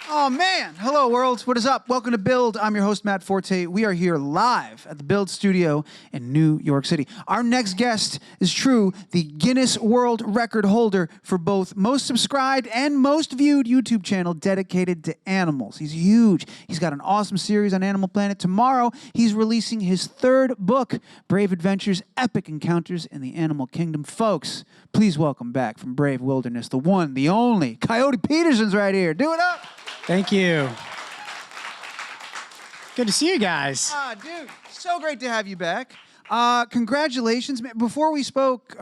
Oh man, hello world, what is up? Welcome to Build. I'm your host, Matt Forte. We are here live at the Build studio in New York City. Our next guest is true, the Guinness World Record holder for both most subscribed and most viewed YouTube channel dedicated to animals. He's huge. He's got an awesome series on Animal Planet. Tomorrow, he's releasing his third book, Brave Adventures, Epic Encounters in the Animal Kingdom. Folks, please welcome back from Brave Wilderness, the one, the only, Coyote Peterson's right here. Do it up. Thank you. Good to see you guys. Dude, so great to have you back. Congratulations. Before we spoke,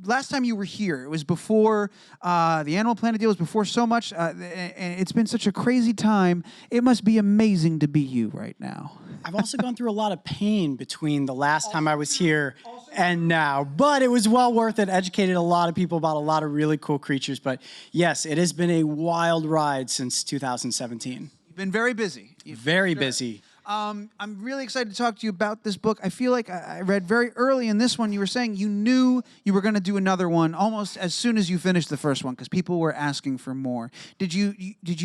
last time you were here, it was before the Animal Planet deal, it was before so much. And it's been such a crazy time. It must be amazing to be you right now. I've also gone through a lot of pain between the last time I was here and now, but it was well worth it. Educated a lot of people about a lot of really cool creatures. But yes, it has been a wild ride since 2017. You've been very busy. Very busy. I'm really excited to talk to you about this book. I feel like I read very early in this one, you were saying you knew you were going to do another one almost as soon as you finished the first one because people were asking for more. Did you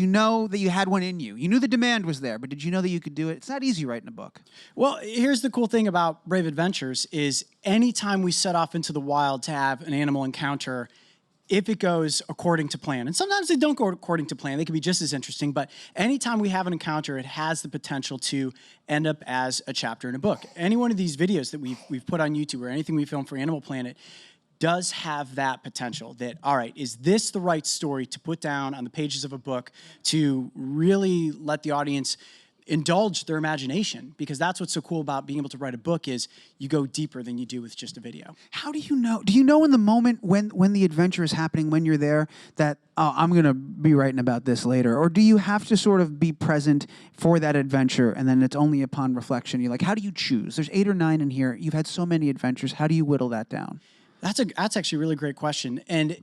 know that you had one in you? You knew the demand was there, but did you know that you could do it? It's not easy writing a book. Well, here's the cool thing about Brave Adventures is anytime we set off into the wild to have an animal encounter, if it goes according to plan, and sometimes they don't go according to plan, they can be just as interesting, but anytime we have an encounter, it has the potential to end up as a chapter in a book. Any one of these videos that we've put on YouTube or anything we film for Animal Planet does have that potential that, all right, is this the right story to put down on the pages of a book to really let the audience indulge their imagination, because that's what's so cool about being able to write a book is you go deeper than you do with just a video. How do you know? Do you know in the moment when the adventure is happening, when you're there, that, oh, I'm going to be writing about this later? Or do you have to sort of be present for that adventure and then it's only upon reflection? You're like, how do you choose? There's 8 or 9 in here. You've had so many adventures. How do you whittle that down? That's actually a really great question. And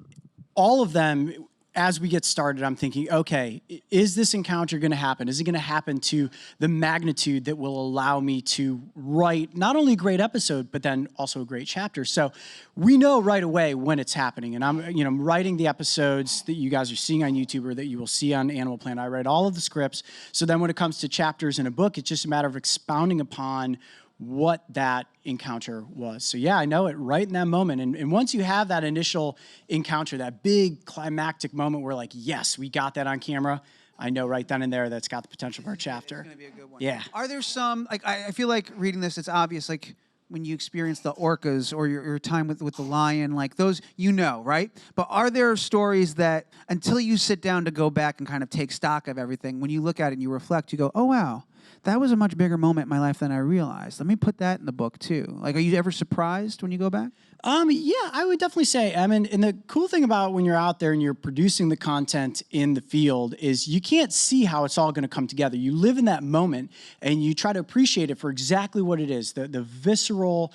all of them, as we get started, I'm thinking, okay, is this encounter going to happen? Is it going to happen to the magnitude that will allow me to write not only a great episode, but then also a great chapter? So we know right away when it's happening. And I'm writing the episodes that you guys are seeing on YouTube or that you will see on Animal Planet. I write all of the scripts. So then when it comes to chapters in a book, it's just a matter of expounding upon what that encounter was. So yeah, I know it right in that moment. And once you have that initial encounter, that big climactic moment where like, yes, we got that on camera, I know right then and there that's got the potential for a chapter. It's gonna be a good one. Yeah. Are there some, like, I feel like reading this, it's obvious, like when you experience the orcas or your time with the lion, like those, you know, right? But are there stories that until you sit down to go back and kind of take stock of everything, when you look at it and you reflect, you go, oh wow, that was a much bigger moment in my life than I realized. Let me put that in the book too. Like, are you ever surprised when you go back? Yeah, I would definitely say, and the cool thing about when you're out there and you're producing the content in the field is you can't see how it's all going to come together. You live in that moment and you try to appreciate it for exactly what it is, the visceral,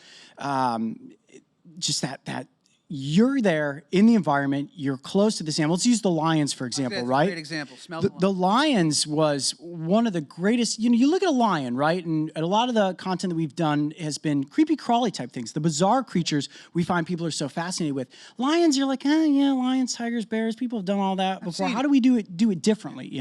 just that you're there in the environment, you're close to this animal. Let's use the lions, for example, right? Great example. Smell the lions was one of the greatest, you look at a lion, right? And a lot of the content that we've done has been creepy crawly type things. The bizarre creatures we find people are so fascinated with. Lions, you're like, yeah, lions, tigers, bears, people have done all that before. How do we do it differently,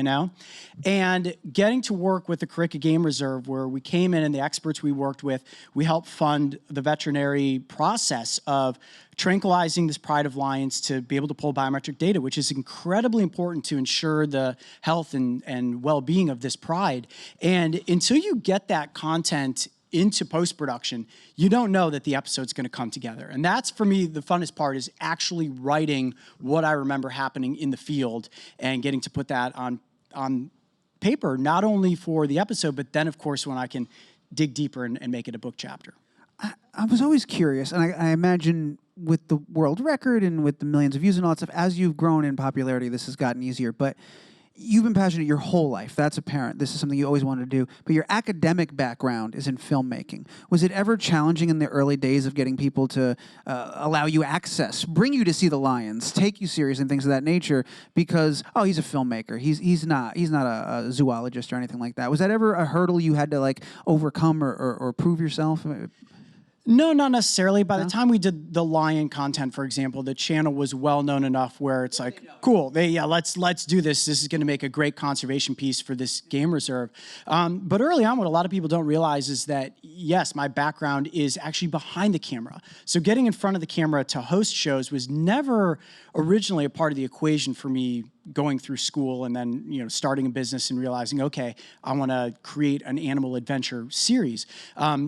And getting to work with the Carica Game Reserve, where we came in and the experts we worked with, we helped fund the veterinary process of tranquilizing this pride of lions to be able to pull biometric data, which is incredibly important to ensure the health and well-being of this pride. And until you get that content into post-production, you don't know that the episode's going to come together. And that's, for me, the funnest part is actually writing what I remember happening in the field and getting to put that on paper, not only for the episode, but then, of course, when I can dig deeper and make it a book chapter. I was always curious, and I imagine with the world record and with the millions of views and all that stuff, as you've grown in popularity, this has gotten easier. But you've been passionate your whole life. That's apparent. This is something you always wanted to do. But your academic background is in filmmaking. Was it ever challenging in the early days of getting people to allow you access, bring you to see the lions, take you serious and things of that nature? Because, oh, he's a filmmaker. He's not a zoologist or anything like that. Was that ever a hurdle you had to like overcome or prove yourself? No, not necessarily. By the time we did the lion content, for example, the channel was well known enough where it's like, cool, let's do this. This is going to make a great conservation piece for this game reserve. But early on, what a lot of people don't realize is that, yes, my background is actually behind the camera. So getting in front of the camera to host shows was never originally a part of the equation for me going through school and then starting a business and realizing, okay, I want to create an animal adventure series.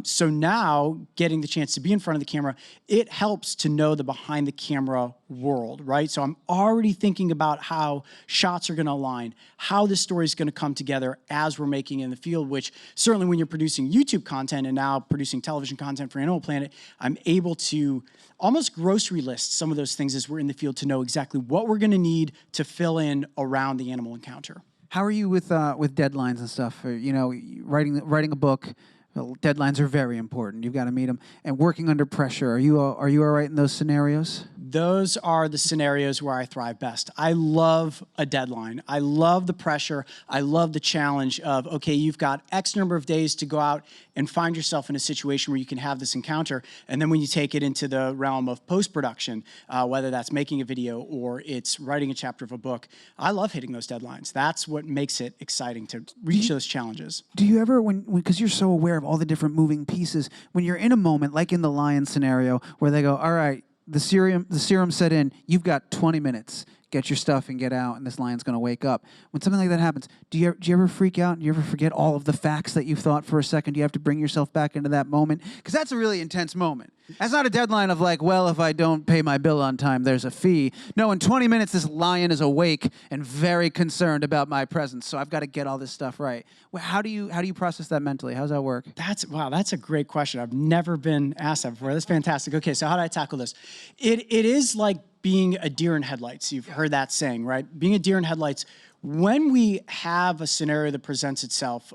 So now getting the chance to be in front of the camera, it helps to know the behind the camera world, right? So I'm already thinking about how shots are going to align, how this story is going to come together as we're making in the field, which certainly when you're producing YouTube content and now producing television content for Animal Planet, I'm able to almost grocery list some of those things as we're in the field to know exactly what we're going to need to fill in around the animal encounter. How are you with deadlines and stuff? Writing a book, well, deadlines are very important. You've got to meet them. And working under pressure, are you all right in those scenarios? Those are the scenarios where I thrive best. I love a deadline. I love the pressure. I love the challenge of, okay, you've got X number of days to go out and find yourself in a situation where you can have this encounter. And then when you take it into the realm of post-production, whether that's making a video or it's writing a chapter of a book, I love hitting those deadlines. That's what makes it exciting to reach those challenges. Do you ever, because you're so aware of all the different moving pieces, when you're in a moment, like in the lion scenario, where they go, all right, the serum set in, you've got 20 minutes. Get your stuff and get out, and this lion's going to wake up. When something like that happens, do you ever freak out? Do you ever forget all of the facts that you've thought for a second? Do you have to bring yourself back into that moment? Because that's a really intense moment. That's not a deadline of like, well, if I don't pay my bill on time, there's a fee. No, in 20 minutes, this lion is awake and very concerned about my presence, so I've got to get all this stuff right. Well, how do you process that mentally? How does that work? Wow, that's a great question. I've never been asked that before. That's fantastic. Okay, so how do I tackle this? It is like being a deer in headlights. You've heard that saying, right? Being a deer in headlights. When we have a scenario that presents itself,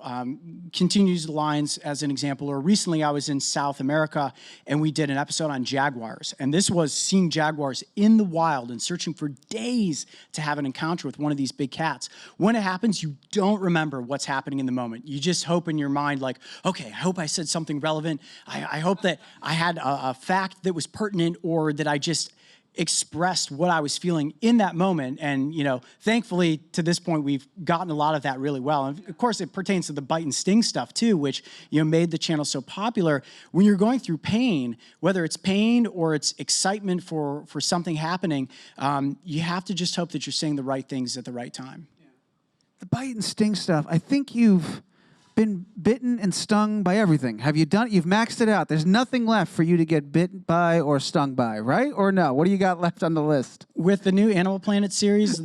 continues the lions as an example, or recently I was in South America and we did an episode on jaguars. And this was seeing jaguars in the wild and searching for days to have an encounter with one of these big cats. When it happens, you don't remember what's happening in the moment. You just hope in your mind like, okay, I hope I said something relevant. I hope that I had a fact that was pertinent, or that I just expressed what I was feeling in that moment. And, thankfully to this point, we've gotten a lot of that really well. And of course it pertains to the bite and sting stuff too, which, made the channel so popular. When you're going through pain, whether it's pain or it's excitement for something happening, you have to just hope that you're saying the right things at the right time. Yeah. The bite and sting stuff, I think you've been bitten and stung by everything. Have you done it? You've maxed it out. There's nothing left for you to get bitten by or stung by, right? Or no? What do you got left on the list? With the new Animal Planet series,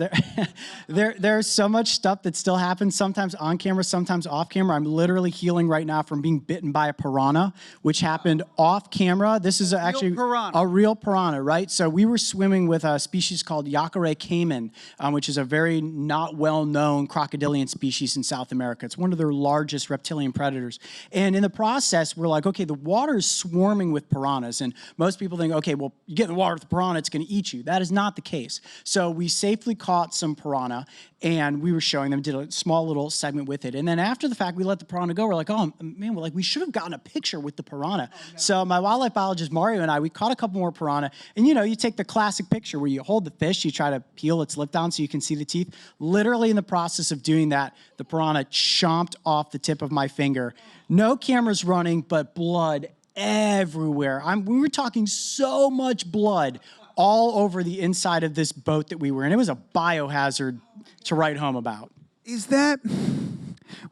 there's so much stuff that still happens, sometimes on camera, sometimes off camera. I'm literally healing right now from being bitten by a piranha, which happened off camera. This is actually a real piranha, right? So we were swimming with a species called Yacaré caiman, which is a very not well-known crocodilian species in South America. It's one of their largest reptilian predators. And in the process, we're like, okay, the water is swarming with piranhas. And most people think, okay, well, you get in the water with the piranha, it's going to eat you. That is not the case. So we safely caught some piranha, and we were showing them, did a small little segment with it. And then after the fact, we let the piranha go. We're like, oh, man, we should have gotten a picture with the piranha. Oh, no. So my wildlife biologist, Mario, and I, we caught a couple more piranha. And, you take the classic picture where you hold the fish, you try to peel its lip down so you can see the teeth. Literally in the process of doing that, the piranha chomped off the tip of my finger. No cameras running, but blood everywhere. We were talking so much blood all over the inside of this boat that we were in. It was a biohazard to write home about. Is that...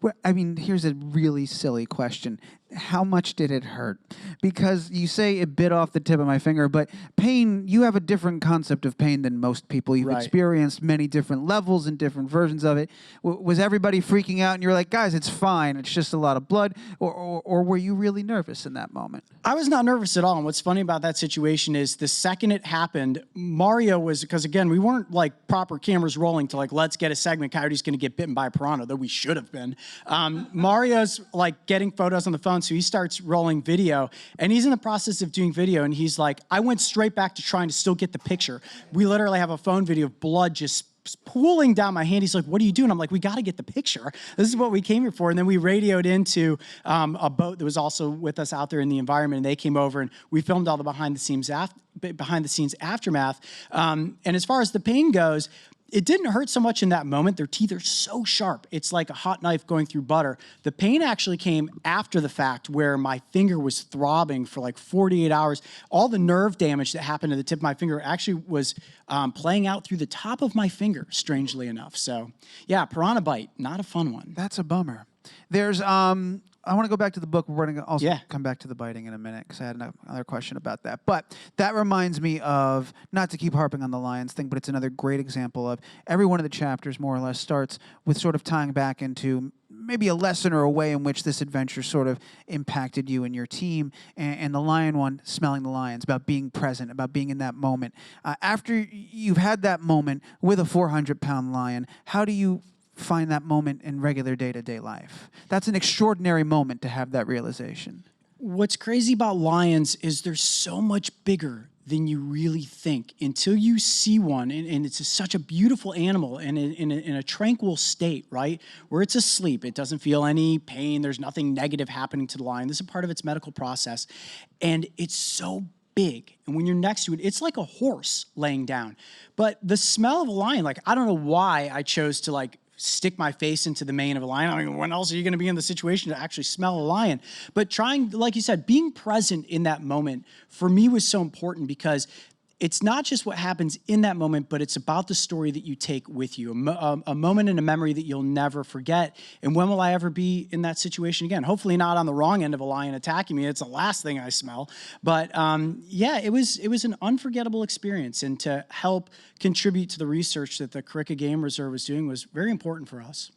Well, I mean, here's a really silly question. How much did it hurt? Because you say it bit off the tip of my finger, but pain, you have a different concept of pain than most people. You've experienced many different levels and different versions of it. Was everybody freaking out and you're like, guys, it's fine, it's just a lot of blood? Or were you really nervous in that moment? I was not nervous at all. And what's funny about that situation is the second it happened, Mario was, because again, we weren't like proper cameras rolling to like, let's get a segment, Coyote's gonna get bitten by a piranha, though we should have been. Mario's like getting photos on the phone, so he starts rolling video, and he's in the process of doing video, and he's like, I went straight back to trying to still get the picture. We literally have a phone video of blood just pulling down my hand. He's like, what are you doing? I'm like, we got to get the picture. This is what we came here for. And then we radioed into a boat that was also with us out there in the environment. And they came over and we filmed all the behind the scenes aftermath. And as far as the pain goes, it didn't hurt so much in that moment. Their teeth are so sharp. It's like a hot knife going through butter. The pain actually came after the fact where my finger was throbbing for like 48 hours. All the nerve damage that happened to the tip of my finger actually was playing out through the top of my finger, strangely enough. So yeah, piranha bite, not a fun one. That's a bummer. There's, I want to go back to the book. We're going to also come back to the biting in a minute because I had another question about that. But that reminds me of, not to keep harping on the lions thing, but it's another great example of every one of the chapters more or less starts with sort of tying back into maybe a lesson or a way in which this adventure sort of impacted you and your team. And the lion one, smelling the lions, about being present, about being in that moment. After you've had that moment with a 400-pound lion, how do you find that moment in regular day-to-day life? That's an extraordinary moment to have that realization. What's crazy about lions is they're so much bigger than you really think until you see one, and it's such a beautiful animal and in a tranquil state, right? Where it's asleep, it doesn't feel any pain, there's nothing negative happening to the lion. This is a part of its medical process, and it's so big. And when you're next to it, it's like a horse laying down. But the smell of a lion, like, I don't know why I chose to like stick my face into the mane of a lion. I mean, when else are you going to be in the situation to actually smell a lion? But trying, like you said, being present in that moment for me was so important because it's not just what happens in that moment, but it's about the story that you take with you, a moment and a memory that you'll never forget. And when will I ever be in that situation again? Hopefully not on the wrong end of a lion attacking me. It's the last thing I smell. But yeah, it was an unforgettable experience. And to help contribute to the research that the Carica Game Reserve was doing was very important for us.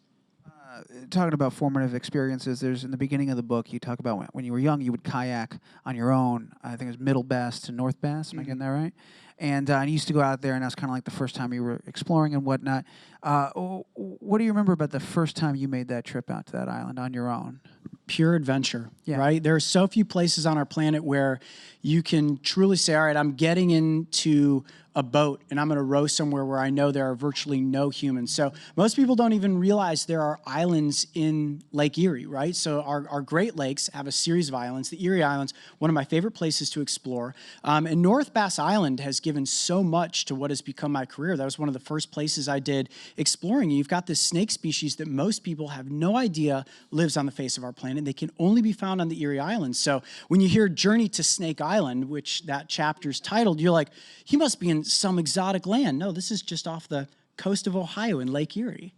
Talking about formative experiences, there's in the beginning of the book, you talk about when you were young, you would kayak on your own. I think it was Middle Bass to North Bass. Am I getting that right? And you used to go out there, and that's kind of like the first time you were exploring and whatnot. What do you remember about the first time you made that trip out to that island on your own? Pure adventure, right? There are so few places on our planet where you can truly say, all right, I'm getting into a boat and I'm going to row somewhere where I know there are virtually no humans. So most people don't even realize there are islands in Lake Erie, right? So our Great Lakes have a series of islands. The Erie Islands, one of my favorite places to explore. And North Bass Island has given so much to what has become my career. That was one of the first places I did exploring. You've got this snake species that most people have no idea lives on the face of our planet. They can only be found on the Erie Islands. So when you hear Journey to Snake Island, which that chapter's titled, you're like, he must be in some exotic land. No, this is just off the coast of Ohio in Lake Erie.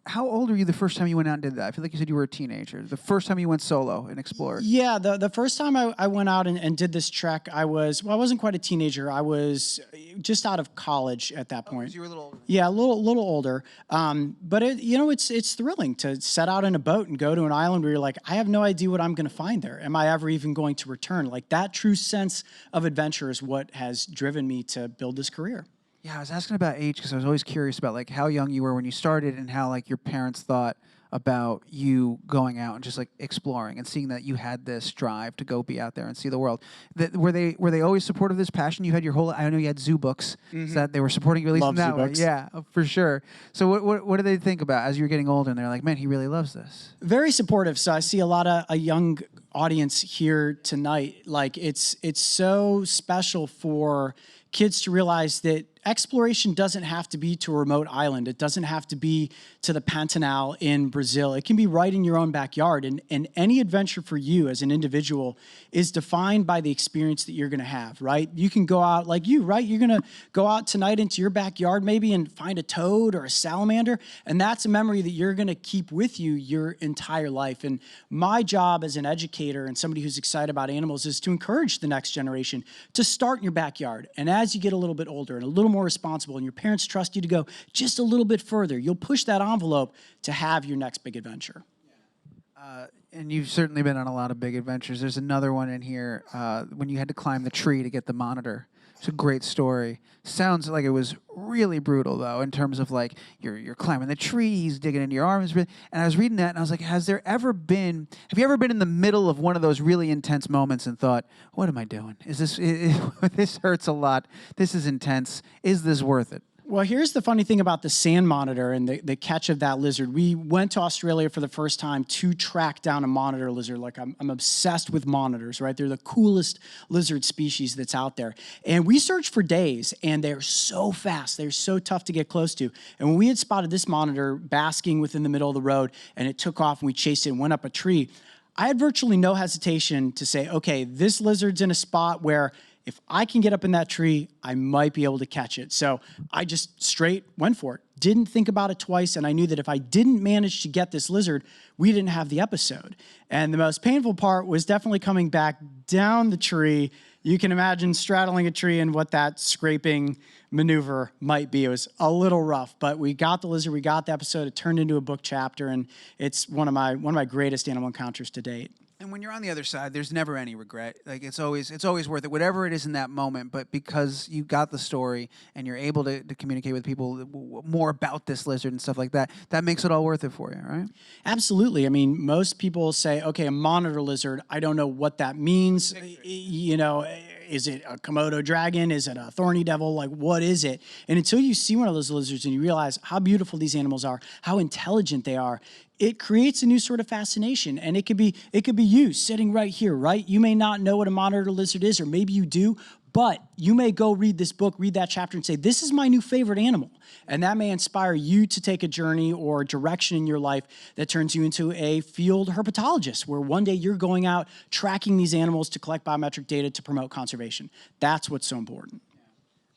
How old were you the first time you went out and did that? I feel like you said you were a teenager. The first time you went solo and explored. Yeah, the first time I went out and did this trek, I wasn't quite a teenager. I was just out of college at that point. You were a little older. Yeah, a little older. But it's thrilling to set out in a boat and go to an island where you're like, I have no idea what I'm going to find there. Am I ever even going to return? Like, that true sense of adventure is what has driven me to build this career. Yeah, I was asking about age because I was always curious about like how young you were when you started and how like your parents thought about you going out and just like exploring and seeing that you had this drive to go be out there and see the world. Were they always supportive of this passion? You had your whole, I know you had zoo books, so that they were supporting you at least in that way. Yeah, for sure. So what do they think about as you were getting older and they're like, man, he really loves this? Very supportive. So I see a lot of a young audience here tonight. Like it's so special for kids to realize that exploration doesn't have to be to a remote island. It doesn't have to be to the Pantanal in Brazil. It can be right in your own backyard. And any adventure for you as an individual is defined by the experience that you're going to have, right? You can go out like you, right? You're going to go out tonight into your backyard maybe and find a toad or a salamander. And that's a memory that you're going to keep with you your entire life. And my job as an educator and somebody who's excited about animals is to encourage the next generation to start in your backyard. And as you get a little bit older and a little more responsible and your parents trust you to go just a little bit further, you'll push that envelope to have your next big adventure. And you've certainly been on a lot of big adventures. There's another one in here when you had to climb the tree to get the monitor. It's a great story. Sounds like it was really brutal, though, in terms of like you're climbing the tree, he's digging into your arms. And I was reading that, and I was like, have you ever been in the middle of one of those really intense moments and thought, what am I doing? This hurts a lot. This is intense. Is this worth it? Well, here's the funny thing about the sand monitor and the catch of that lizard. We went to Australia for the first time to track down a monitor lizard. Like I'm obsessed with monitors, right? They're the coolest lizard species that's out there. And we searched for days, and they're so fast. They're so tough to get close to. And when we had spotted this monitor basking within the middle of the road, and it took off, and we chased it and went up a tree, I had virtually no hesitation to say, okay, this lizard's in a spot where if I can get up in that tree, I might be able to catch it. So I just straight went for it. Didn't think about it twice, and I knew that if I didn't manage to get this lizard, we didn't have the episode. And the most painful part was definitely coming back down the tree. You can imagine straddling a tree and what that scraping maneuver might be. It was a little rough, but we got the lizard, we got the episode, it turned into a book chapter, and it's one of my greatest animal encounters to date. And when you're on the other side, there's never any regret. Like it's always worth it, whatever it is in that moment. But because you got the story and you're able to communicate with people more about this lizard and stuff like that, that makes it all worth it for you, right? Absolutely. I mean, most people say, okay, a monitor lizard, I don't know what that means. You know, is it a Komodo dragon? Is it a thorny devil? Like, what is it? And until you see one of those lizards and you realize how beautiful these animals are, how intelligent they are, it creates a new sort of fascination. And it could be you sitting right here, right? You may not know what a monitor lizard is, or maybe you do, but you may go read this book, read that chapter, and say, this is my new favorite animal. And that may inspire you to take a journey or a direction in your life that turns you into a field herpetologist, where one day you're going out tracking these animals to collect biometric data to promote conservation. That's what's so important.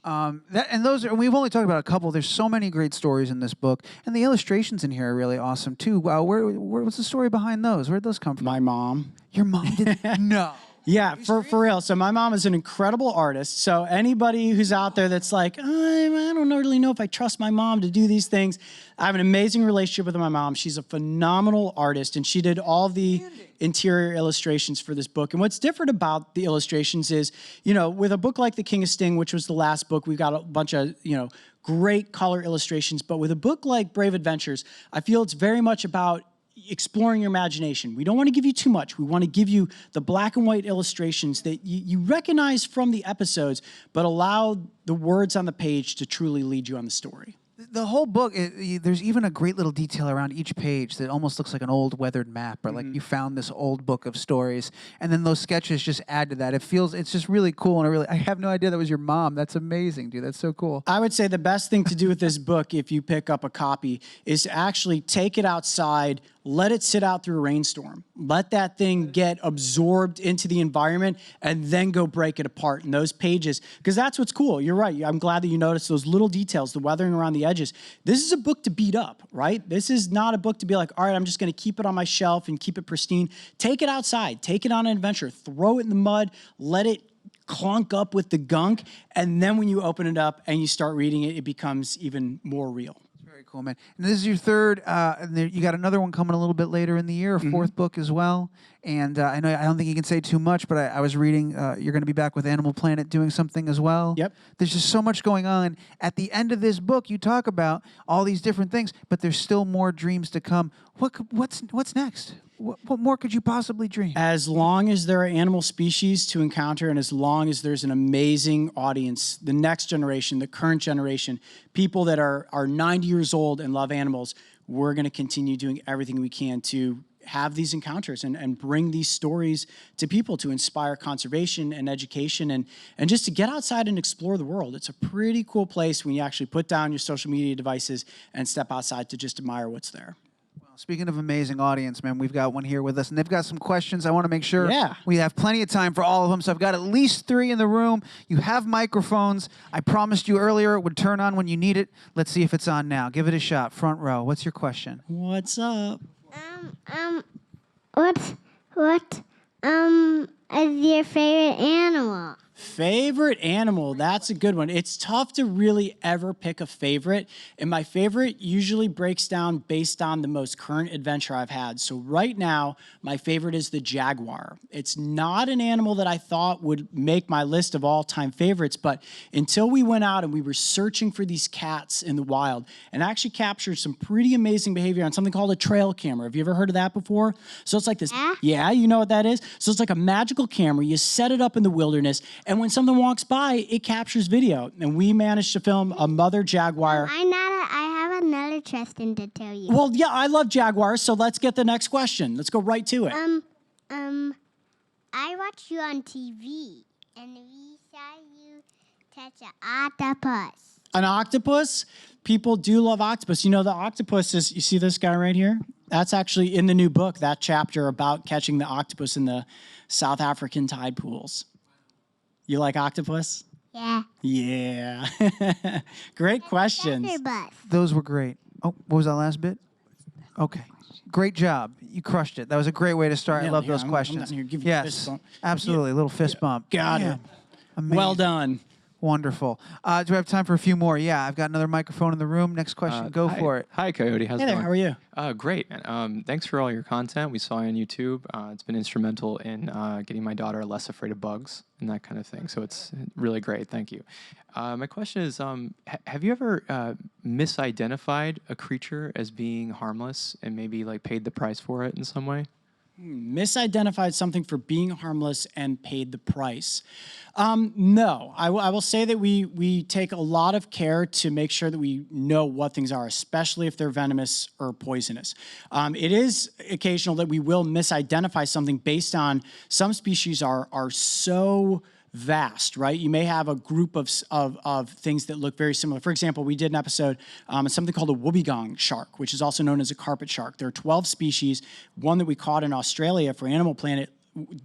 We've only talked about a couple. There's so many great stories in this book, and the illustrations in here are really awesome too. What's the story behind those? Where'd those come from? My mom. Your mom did? No. Yeah, for real. So my mom is an incredible artist. So anybody who's out there that's like, I don't really know if I trust my mom to do these things, I have an amazing relationship with my mom. She's a phenomenal artist, and she did all the interior illustrations for this book. And what's different about the illustrations is, you know, with a book like The King of Sting, which was the last book, we've got a bunch of, great color illustrations. But with a book like Brave Adventures, I feel it's very much about exploring your imagination. We don't want to give you too much. We want to give you the black and white illustrations that you recognize from the episodes, but allow the words on the page to truly lead you on the story. The whole book, there's even a great little detail around each page that almost looks like an old weathered map, or like you found this old book of stories, and then those sketches just add to that. It's just really cool, and I have no idea that was your mom. That's amazing, dude. That's so cool. I would say the best thing to do with this book, if you pick up a copy, is to actually take it outside, let it sit out through a rainstorm. Let that thing get absorbed into the environment, and then go break it apart in those pages, because that's what's cool. You're right. I'm glad that you noticed those little details, the weathering around the edges. This is a book to beat up, right? This is not a book to be like, all right, I'm just going to keep it on my shelf and keep it pristine. Take it outside. Take it on an adventure. Throw it in the mud. Let it clunk up with the gunk, and then when you open it up and you start reading it, it becomes even more real. Very cool, man. And this is your third. And you got another one coming a little bit later in the year, a fourth book as well. And I don't think you can say too much, but I was reading you're going to be back with Animal Planet doing something as well. Yep. There's just so much going on. At the end of this book, you talk about all these different things, but there's still more dreams to come. What's next? What more could you possibly dream? As long as there are animal species to encounter, and as long as there's an amazing audience, the next generation, the current generation, people that are 90 years old and love animals, we're going to continue doing everything we can to have these encounters and bring these stories to people to inspire conservation and education and just to get outside and explore the world. It's a pretty cool place when you actually put down your social media devices and step outside to just admire what's there. Speaking of amazing audience, man, we've got one here with us, and they've got some questions. I want to make sure Yeah. we have plenty of time for all of them, so I've got at least 3 in the room. You have microphones. I promised you earlier it would turn on when you need it. Let's see if it's on now. Give it a shot. Front row. What's your question? What's up? What is your favorite animal? Favorite animal, that's a good one. It's tough to really ever pick a favorite, and my favorite usually breaks down based on the most current adventure I've had. So right now, my favorite is the jaguar. It's not an animal that I thought would make my list of all-time favorites, but until we went out and we were searching for these cats in the wild and actually captured some pretty amazing behavior on something called a trail camera. Have you ever heard of that before? So it's like this, yeah, you know what that is? So it's like a magical camera. You set it up in the wilderness, And when something walks by, it captures video. And we managed to film a mother jaguar. I have another question to tell you. Well, yeah, I love jaguars, so let's get the next question. Let's go right to it. I watched you on TV, and we saw you catch an octopus. An octopus? People do love octopus. You know, the octopus is, you see this guy right here? That's actually in the new book, that chapter about catching the octopus in the South African tide pools. You like octopus? Yeah. Yeah. Great questions. Bus. Those were great. Oh, what was that last bit? Okay. Great job. You crushed it. That was a great way to start. I Yeah, love here, those I'm questions. down here. Give you a fist Yes, bump. absolutely. A little fist bump. Got Yeah. it. Amazing. Well done. Wonderful. Do we have time for a few more? Yeah, I've got another microphone in the room. Next question. Go Hi. for it. Hi, Coyote. How's Hey it there, going? how are you? Great, man. Thanks for all your content we saw on YouTube. It's been instrumental in getting my daughter less afraid of bugs and that kind of thing. So it's really great. Thank you. My question is, have you ever misidentified a creature as being harmless and maybe like paid the price for it in some way? Misidentified something for being harmless and paid the price. No, I will say that we take a lot of care to make sure that we know what things are, especially if they're venomous or poisonous. It is occasional that we will misidentify something based on some species are so vast, right? You may have a group of things that look very similar. For example, we did an episode on something called a wobbegong shark, which is also known as a carpet shark. There are 12 species. One that we caught in Australia for Animal Planet,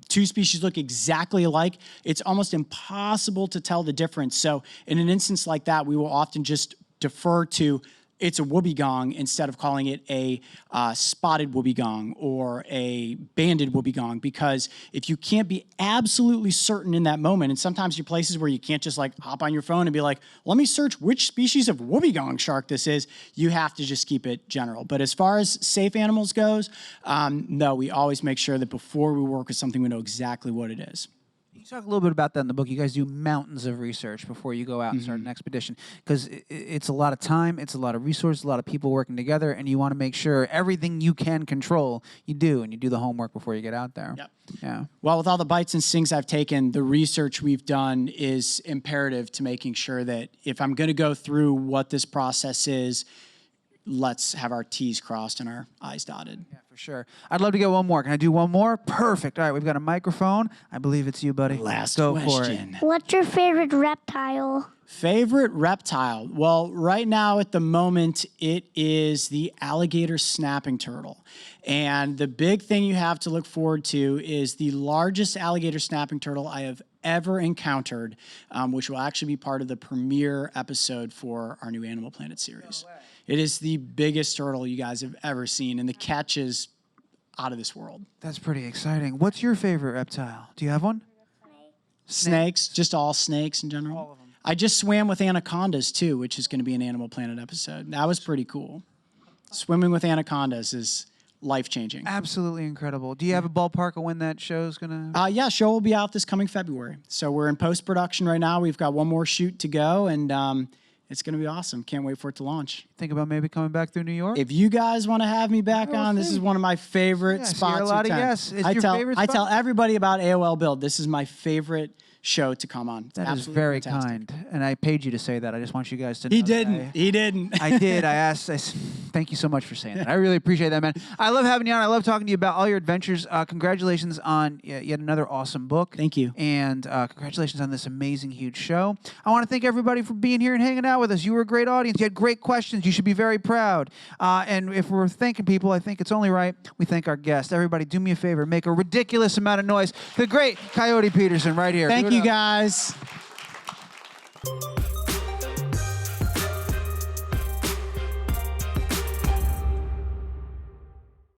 2 species look exactly alike. It's almost impossible to tell the difference. So in an instance like that, we will often just defer to it's a wobbegong instead of calling it a spotted wobbegong or a banded wobbegong, because if you can't be absolutely certain in that moment, and sometimes you're places where you can't just like hop on your phone and be like, let me search which species of wobbegong shark this is, you have to just keep it general. But as far as safe animals goes, no, we always make sure that before we work with something, we know exactly what it is. You talk a little bit about that in the book. You guys do mountains of research before you go out and start an expedition, because it's a lot of time, it's a lot of resources, a lot of people working together, and you want to make sure everything you can control, you do, and you do the homework before you get out there. Yep. Yeah. Well, with all the bites and stings I've taken, the research we've done is imperative to making sure that if I'm going to go through what this process is, let's have our T's crossed and our I's dotted. Yeah, for sure. I'd love to get one more. Can I do one more? Perfect. All right, we've got a microphone. I believe it's you, buddy. Last Go question. for it. What's your favorite reptile? Favorite reptile? Well, right now at the moment, it is the alligator snapping turtle. And the big thing you have to look forward to is the largest alligator snapping turtle I have ever encountered, which will actually be part of the premiere episode for our new Animal Planet series. It is the biggest turtle you guys have ever seen, and the catch is out of this world. That's pretty exciting. What's your favorite reptile? Do you have one? Snakes, just all snakes in general. All of them. I just swam with anacondas too, which is going to be an Animal Planet episode. That was pretty cool. Swimming with anacondas is life-changing. Absolutely incredible. Do you have a ballpark of when that show's going to... Yeah, show will be out this coming February. So we're in post-production right now. We've got one more shoot to go, and it's going to be awesome. Can't wait for it to launch. Think about maybe coming back through New York? If you guys want to have me back on, this is one of my favorite Yeah, I see spots. a lot of of time. yes. It's your favorite I spot? tell everybody about AOL Build. This is my favorite show to come on. It's That is absolutely very fantastic. kind. And I paid you to say that. I just want you guys to know. He that didn't. He didn't. I did. I asked. Thank you so much for saying that. I really appreciate that, man. I love having you on. I love talking to you about all your adventures. Congratulations on yet another awesome book. Thank you. And congratulations on this amazing, huge show. I want to thank everybody for being here and hanging out with us. You were a great audience. You had great questions. You should be very proud. And if we're thanking people, I think it's only right we thank our guests. Everybody, do me a favor. Make a ridiculous amount of noise. The great Coyote Peterson right here. Thank Give it you, up. guys.